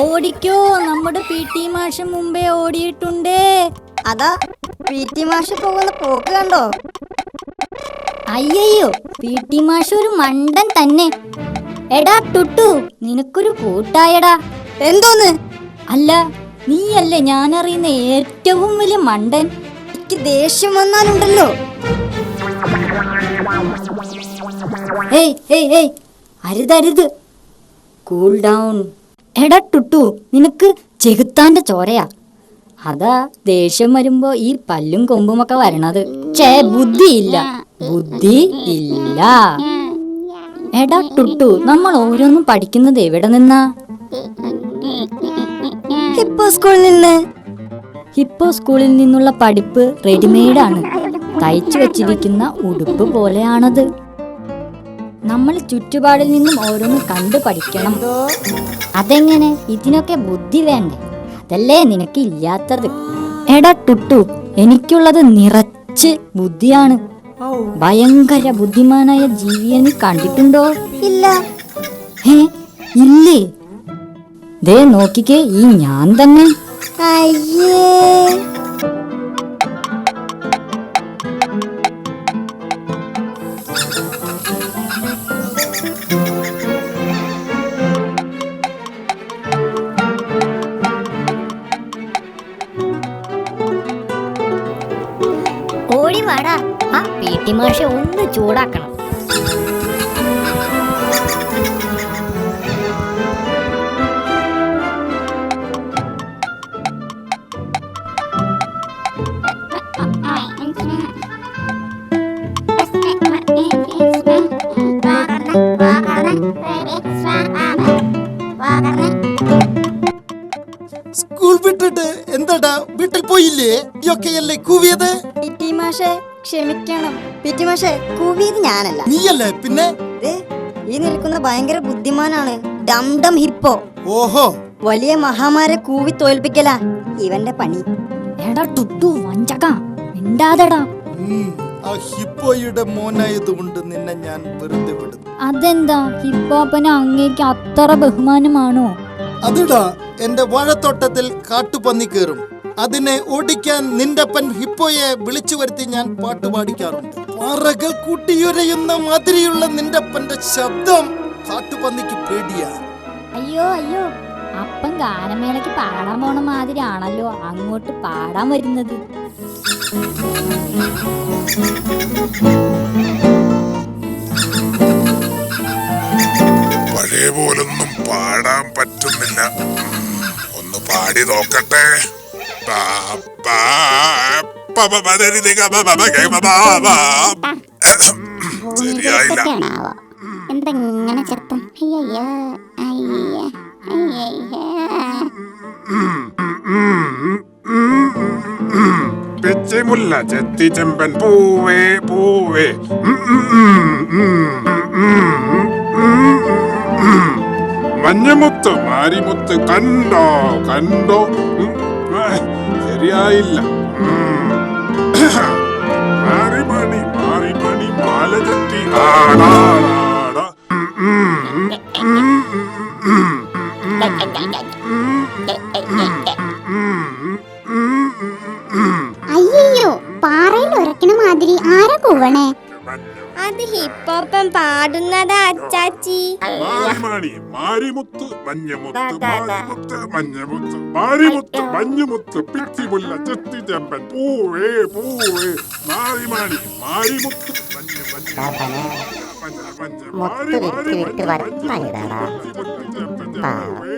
ഓടിക്കോ, നമ്മുടെ P T മാഷ് മുമ്പേ ഓടിയിട്ടുണ്ടേ. അതാ പി ടി മാഷ് പോകുന്ന പോക്ക് കണ്ടോ? അയ്യോ, പി ടി മാഷ് ഒരു മണ്ടൻ തന്നെ. എടാ ടുട്ടു, നിനക്കൊരു കൂട്ടായടാ. എന്തോന്ന്? അല്ല, നീയല്ലേ ഞാനറിയുന്ന ഏറ്റവും വലിയ മണ്ടൻ. എനിക്ക് ദേഷ്യം വന്നാലുണ്ടല്ലോ. അരുതരുത്, കൂൾ ഡൗൺ. എടാ ടുട്ടു, നിനക്ക് ചെകുത്താന്റെ ചോരയാ. അതാ ദേഷ്യം വരുമ്പോ ഈ പല്ലും കൊമ്പുമൊക്കെ വരണത്. ബുദ്ധിയില്ല. എടാ ടുട്ടു, നമ്മൾ ഓരോന്നും പഠിക്കുന്നത് എവിടെ നിന്നാ? ഹിപ്പോ സ്കൂളിൽ നിന്ന്. ഹിപ്പോ സ്കൂളിൽ നിന്നുള്ള പഠിപ്പ് റെഡിമെയ്ഡ് ആണ്. തയ്ച്ചു വെച്ചിരിക്കുന്ന ഉടുപ്പ് പോലെയാണത്. നമ്മൾ ചുറ്റുപാടിൽ നിന്നും ഓരോന്ന് കണ്ടു പഠിക്കണം. അതെങ്ങനെ? ഇതിനൊക്കെ ബുദ്ധി വേണ്ടേ? അതല്ലേ നിനക്ക് ഇല്ലാത്തത്. എടാ ടുട്ടു, എനിക്കുള്ളത് നിറച്ച് ബുദ്ധിയാണ്. ഭയങ്കര ബുദ്ധിമാനായ ജീവിയെ നീ കണ്ടിട്ടുണ്ടോ? ഇല്ല. ഇല്ലേ? ദേ നോക്കിക്കേ, ഈ ഞാൻ തന്നെ. അയ്യേ, ഓടി വാടാ, ആ പി ടി മാഷെ ഒന്ന് ചൂടാക്കണം. സ്കൂൾ വിട്ടിട്ട് എന്താടാ വീട്ടിൽ പോയില്ലേ? ഇയൊക്കെയല്ലേ കൂവിയത്? പി ടി മാഷെ ക്ഷമിക്കണം. പി ടി മാഷെ, കൂവിയത് ഞാനല്ല. നീയല്ലേ പിന്നെ? ഈ നിൽക്കുന്ന ഭയങ്കര ബുദ്ധിമാനാണ് ഡം ഡം ഹിപ്പോ. ഓഹോ, വലിയ മഹാമാരെ കൂവി തോൽപ്പിക്കല ഇവന്റെ പണി. എടാ ടുട്ടു, വഞ്ചക മിണ്ടാതെടാ. ആ ഹിപ്പോയുടെ മോനായതുകൊണ്ട് നിന്നെ ഞാൻ വെറുതെ വിടുന്നു. അതെന്താ, ഹിപ്പോപ്പന് അങ്ങേക്ക് അത്ര ബഹുമാനമാണോ? അതിടാ, എന്റെ വാഴത്തോട്ടത്തിൽ കാട്ടുപന്നി കയറും. അതിനെ ഓടിക്കാൻ നിന്റപ്പൻ ഹിപ്പോയെ വിളിച്ചു വരുത്തി ഞാൻ പാട്ട് പാടിക്കാറുണ്ട്. പറകൾ കൂട്ടിയുരയുന്ന മാതിരിയുള്ള നിന്റപ്പന്റെ ശബ്ദം കാട്ടുപന്നിക്ക് പേടിയാ. അയ്യോ, അപ്പം ഗാനമേളയ്ക്ക് പാടാൻ പോണ മാതിരി ആണല്ലോ അങ്ങോട്ട് പാടാൻ വരുന്നത്. പഴയ പോലൊന്നും പാടാൻ പറ്റുന്നില്ല. ഒന്ന് പാടി നോക്കട്ടെ. ശരിയായില്ല. എന്തെങ്ങനെ ചെറുപ്പം? പിച്ചിമുല്ല ചെത്തി ചെമ്പൻ പൂവേ പൂവേ, മഞ്ഞമുത്ത് മാരിമുത്ത് കണ്ടോ കണ്ടോ. ശരിയായില്ല. മാറിമണി മാറിമണി മാല ചുറ്റി ആടാടാട. അയ്യോ, പാറയിൽ ഉരക്കണ മാതിരി ആരാ കൂവണേ? അത് ഹിപ്പോപ്പൻ പാടുന്നതാ അച്ചാച്ചി. മാറിമണി മാരിമുത്ത് മഞ്ഞമുത്ത് മാരിമുത്ത് മഞ്ഞമുത്ത് മാരിമുത്ത് മഞ്ഞമുത്ത് പിച്ചിമുല്ല ചെത്തി ചെമ്പൻ പൂവേ പൂവേ, മാറിമണി മാരിമുത്ത് മഞ്ഞ മഞ്ഞ മഞ്ഞ മഞ്ഞ മാറി മാറി മഞ്ഞ മഞ്ഞ പൂവേ